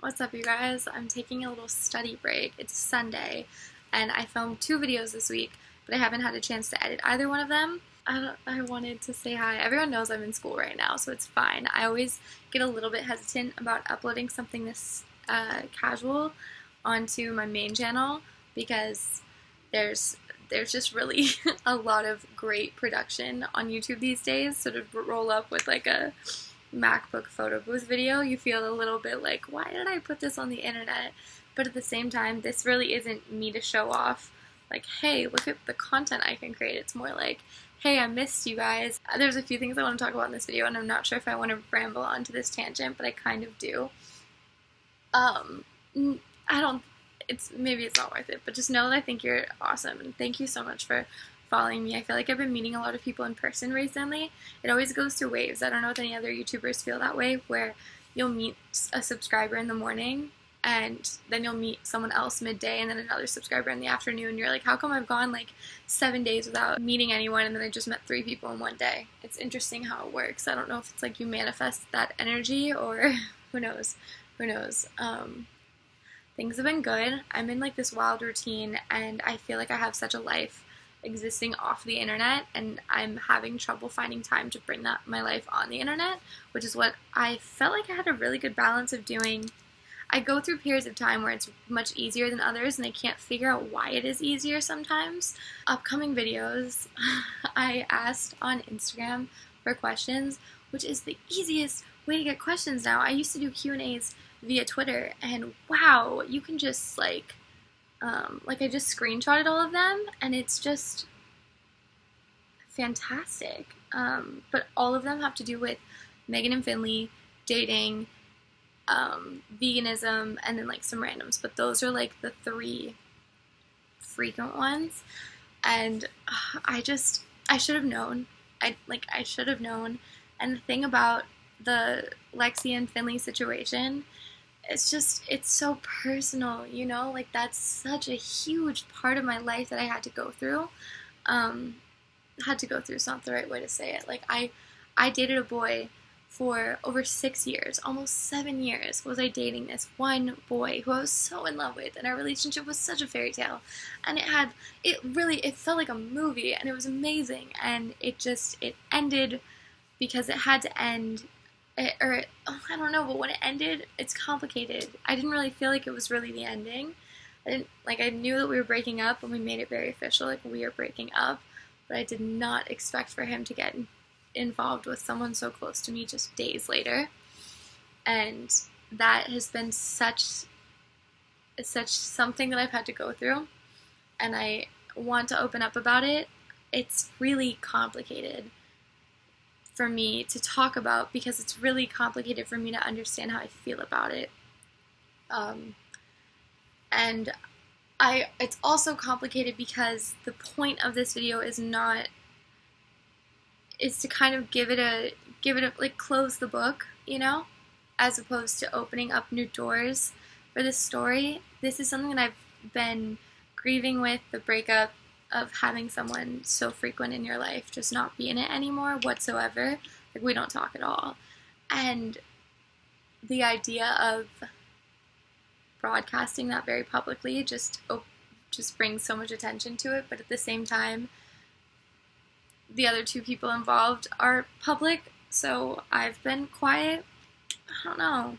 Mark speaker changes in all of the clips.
Speaker 1: What's up, you guys? I'm taking a little study break. It's Sunday, and I filmed 2 videos this week, but I haven't had a chance to edit either one of them. I wanted to say hi. Everyone knows I'm in school right now, so it's fine. I always get a little bit hesitant about uploading something this casual onto my main channel because there's just really a lot of great production on YouTube these days. So to roll up with like a MacBook photo booth video, you feel a little bit like, why did I put this on the internet? But at the same time, this really isn't me to show off, like, hey, look at the content I can create. It's more like, hey, I missed you guys. There's a few things I want to talk about in this video, and I'm not sure if I want to ramble onto this tangent, but I kind of do. Maybe it's not worth it, but just know that I think you're awesome, and thank you so much for following me. I feel like I've been meeting a lot of people in person recently. It always goes through waves. I don't know if any other YouTubers feel that way, where you'll meet a subscriber in the morning, and then you'll meet someone else midday, and then another subscriber in the afternoon. You're like, how come I've gone like 7 days without meeting anyone, and then I just met 3 people in one day? It's interesting how it works. I don't know if it's like you manifest that energy, or who knows. Things have been good. I'm in like this wild routine, and I feel like I have such a life existing off the internet, and I'm having trouble finding time to bring my life on the internet, which is what I felt like I had a really good balance of doing. I go through periods of time where it's much easier than others, and I can't figure out why it is easier sometimes. Upcoming videos, I asked on Instagram for questions, which is the easiest way to get questions now. I used to do Q&As via Twitter, and wow, you can just like I just screenshotted all of them, and it's just fantastic. But all of them have to do with Megan and Finley, dating, veganism, and then like some randoms. But those are like the 3 frequent ones, and I should have known. I should have known. And the thing about the Lexie and Finley situation, it's so personal, you know? Like, that's such a huge part of my life that I had to go through. Had to go through is not the right way to say it. Like, I dated a boy for over 6 years, almost 7 years was I dating this one boy who I was so in love with, and our relationship was such a fairy tale. And it felt like a movie, and it was amazing, and it ended because it had to end. I don't know, but when it ended, it's complicated. I didn't really feel like it was really the ending. I knew that we were breaking up, and we made it very official, like we are breaking up, but I did not expect for him to get involved with someone so close to me just days later. And that has been such something that I've had to go through, and I want to open up about it. It's really complicated for me to talk about because it's really complicated for me to understand how I feel about it. And it's also complicated because the point of this video is to kind of give it a like close the book, you know, as opposed to opening up new doors for this story. This is something that I've been grieving with, the breakup of having someone so frequent in your life just not be in it anymore whatsoever. Like, we don't talk at all. And the idea of broadcasting that very publicly just brings so much attention to it. But at the same time, the other 2 people involved are public, so I've been quiet. I don't know.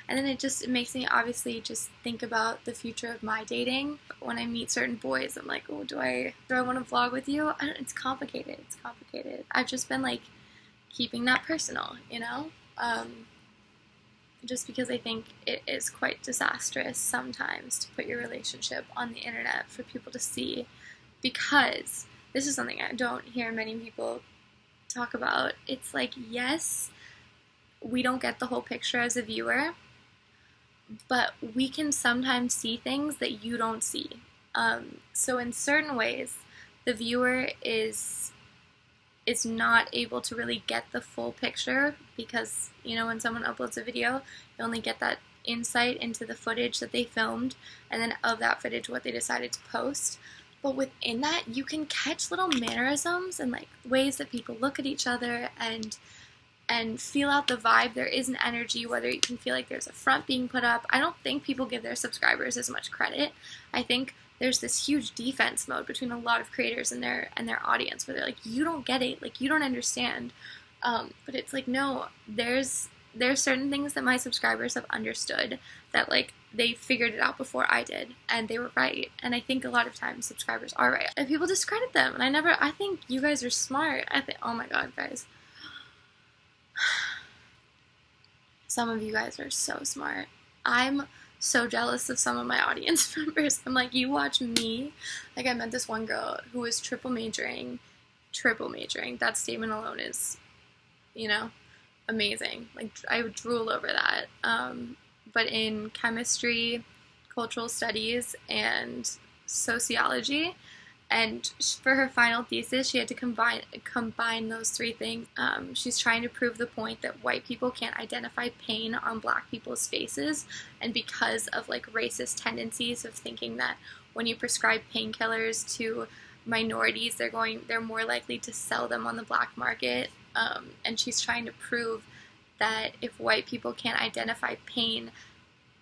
Speaker 1: And then it makes me obviously just think about the future of my dating. When I meet certain boys, I'm like, oh, do I want to vlog with you? It's complicated. I've just been like keeping that personal, you know? Just because I think it is quite disastrous sometimes to put your relationship on the internet for people to see, because this is something I don't hear many people talk about. It's like, yes, we don't get the whole picture as a viewer, but we can sometimes see things that you don't see. So in certain ways, the viewer is not able to really get the full picture because, you know, when someone uploads a video, you only get that insight into the footage that they filmed, and then of that footage, what they decided to post. But within that, you can catch little mannerisms and like ways that people look at each other, and and feel out the vibe. There is an energy, whether you can feel like there's a front being put up. I don't think people give their subscribers as much credit. I think there's this huge defense mode between a lot of creators and their audience, where they're like, you don't get it, like, you don't understand. But it's like, no, there's certain things that my subscribers have understood, that like they figured it out before I did, and they were right. And I think a lot of times subscribers are right, and people discredit them. And I think you guys are smart. Oh my god, guys. Some of you guys are so smart. I'm so jealous of some of my audience members. I'm like, you watch me. Like, I met this one girl who was triple majoring. That statement alone is, amazing. Like, I would drool over that. But in chemistry, cultural studies, and sociology, and for her final thesis, she had to combine those three things. She's trying to prove the point that white people can't identify pain on black people's faces, and because of like racist tendencies of thinking that when you prescribe painkillers to minorities, they're more likely to sell them on the black market. And she's trying to prove that if white people can't identify pain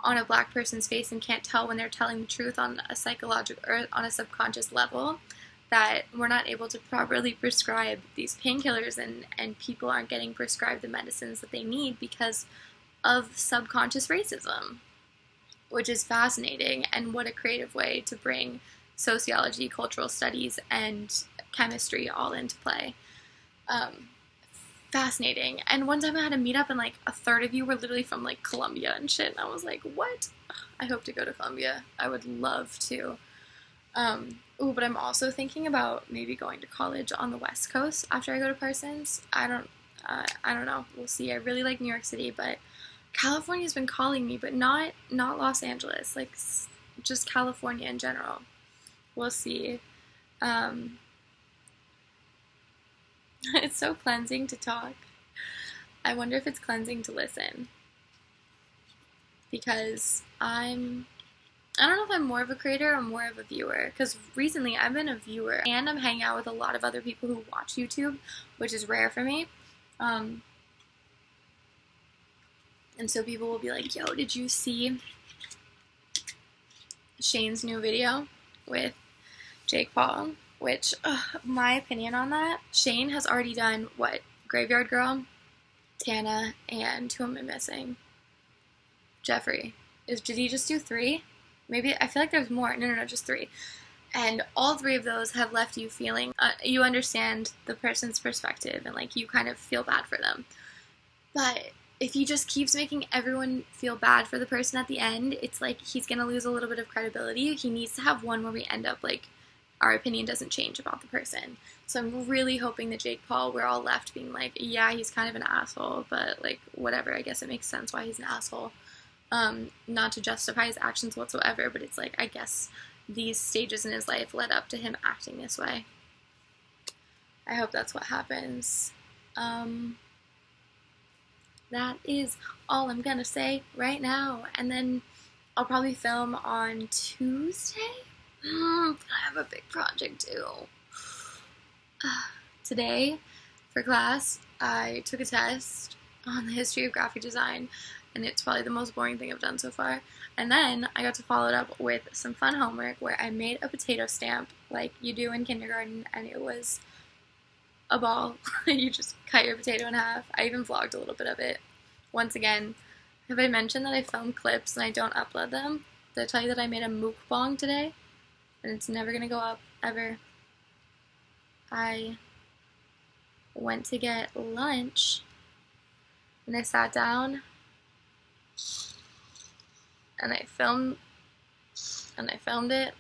Speaker 1: on a black person's face and can't tell when they're telling the truth on a psychological or on a subconscious level, that we're not able to properly prescribe these painkillers, and people aren't getting prescribed the medicines that they need because of subconscious racism, which is fascinating. And what a creative way to bring sociology, cultural studies, and chemistry all into play. Fascinating. And one time I had a meetup, and like a third of you were literally from like Colombia and shit, and I was like, what? I hope to go to Colombia. I would love to. But I'm also thinking about maybe going to college on the West Coast after I go to Parsons. I don't know. We'll see. I really like New York City, but California's been calling me, but not Los Angeles, like just California in general. We'll see. It's so cleansing to talk. I wonder if it's cleansing to listen. Because I don't know if I'm more of a creator or more of a viewer. Because recently I've been a viewer, and I'm hanging out with a lot of other people who watch YouTube, which is rare for me. And so people will be like, yo, did you see Shane's new video with Jake Paul? Which, my opinion on that, Shane has already done, Graveyard Girl, Tana, and who am I missing? Jeffrey. Did he just do 3? Maybe, I feel like there's more. No, just 3. And all 3 of those have left you feeling, you understand the person's perspective, and like you kind of feel bad for them. But if he just keeps making everyone feel bad for the person at the end, it's like he's going to lose a little bit of credibility. He needs to have one where we end up like, our opinion doesn't change about the person. So I'm really hoping that Jake Paul, we're all left being like, yeah, he's kind of an asshole, but like, whatever, I guess it makes sense why he's an asshole. Not to justify his actions whatsoever, but it's like, I guess these stages in his life led up to him acting this way. I hope that's what happens. That is all I'm gonna say right now. And then I'll probably film on Tuesday. I have a big project too. Today, for class, I took a test on the history of graphic design, and it's probably the most boring thing I've done so far. And then I got to follow it up with some fun homework where I made a potato stamp like you do in kindergarten, and it was a ball. You just cut your potato in half. I even vlogged a little bit of it. Once again, have I mentioned that I film clips and I don't upload them? Did I tell you that I made a mukbang today? And it's never gonna go up, ever. I went to get lunch, and I sat down, and I filmed it,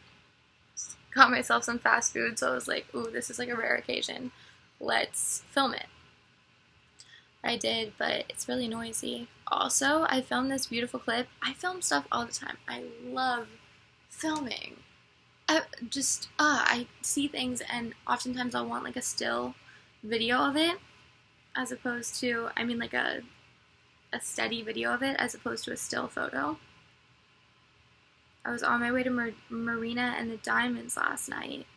Speaker 1: got myself some fast food, so I was like, ooh, this is like a rare occasion, let's film it. I did, but it's really noisy. Also, I filmed this beautiful clip. I film stuff all the time. I love filming. I see things, and oftentimes I'll want like a still video of it, as opposed to, like a steady video of it, as opposed to a still photo. I was on my way to Marina and the Diamonds last night,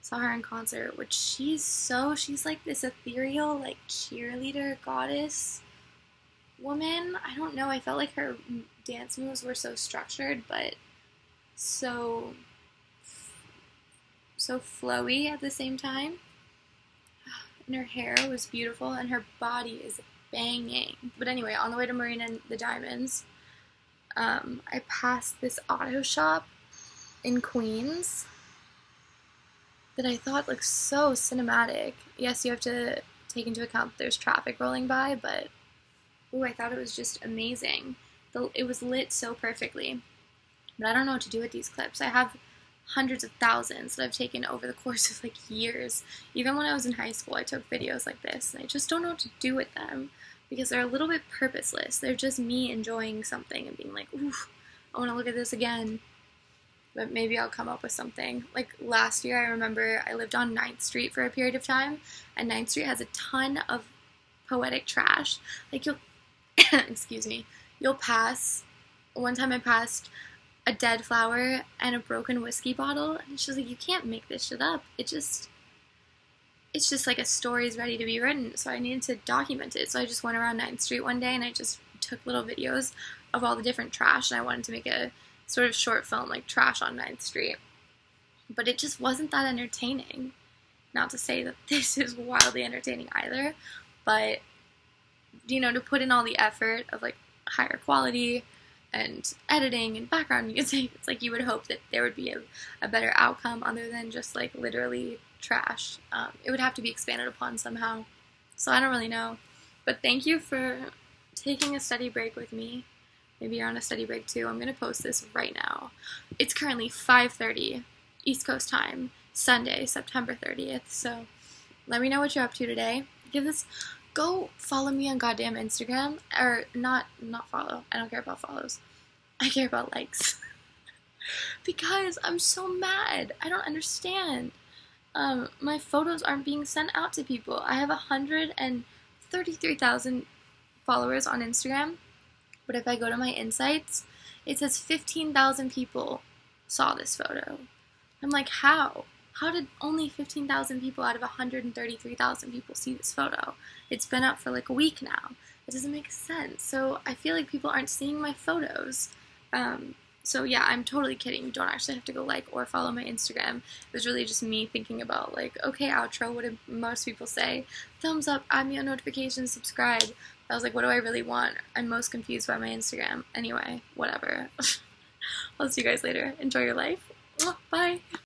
Speaker 1: saw her in concert, which she's like this ethereal, like cheerleader goddess woman. I don't know, I felt like her dance moves were so structured, but so flowy at the same time. And her hair was beautiful, and her body is banging. But anyway, on the way to Marina and the Diamonds, I passed this auto shop in Queens that I thought looked so cinematic. Yes, you have to take into account that there's traffic rolling by, but ooh, I thought it was just amazing. It was lit so perfectly. But I don't know what to do with these clips. I have hundreds of thousands that I've taken over the course of like years. Even when I was in high school, I took videos like this, and I just don't know what to do with them because they're a little bit purposeless. They're just me enjoying something and being like, ooh, I want to look at this again. But maybe I'll come up with something. Like last year, I remember I lived on 9th Street for a period of time, and 9th Street has a ton of poetic trash. Like you'll, excuse me, you'll pass, one time I passed a dead flower and a broken whiskey bottle, and she's like, you can't make this shit up. It's just like a story's ready to be written, so I needed to document it. So I just went around 9th Street one day and I just took little videos of all the different trash, and I wanted to make a sort of short film like Trash on 9th Street. But it just wasn't that entertaining. Not to say that this is wildly entertaining either, but you know, to put in all the effort of like higher quality and editing and background music, it's like you would hope that there would be a better outcome other than just like literally trash. It would have to be expanded upon somehow. So I don't really know. But thank you for taking a study break with me. Maybe you're on a study break too. I'm going to post this right now. It's currently 5:30 East Coast time, Sunday, September 30th. So let me know what you're up to today. Go follow me on goddamn Instagram. Or not follow. I don't care about follows. I care about likes. Because I'm so mad. I don't understand. My photos aren't being sent out to people. I have 133,000 followers on Instagram. But if I go to my insights, it says 15,000 people saw this photo. I'm like, how? How did only 15,000 people out of 133,000 people see this photo? It's been up for like a week now. It doesn't make sense. So I feel like people aren't seeing my photos. So yeah, I'm totally kidding. You don't actually have to go like or follow my Instagram. It was really just me thinking about like, okay, outro, what do most people say? Thumbs up, add me on notifications, subscribe. I was like, what do I really want? I'm most confused by my Instagram. Anyway, whatever. I'll see you guys later. Enjoy your life. Bye.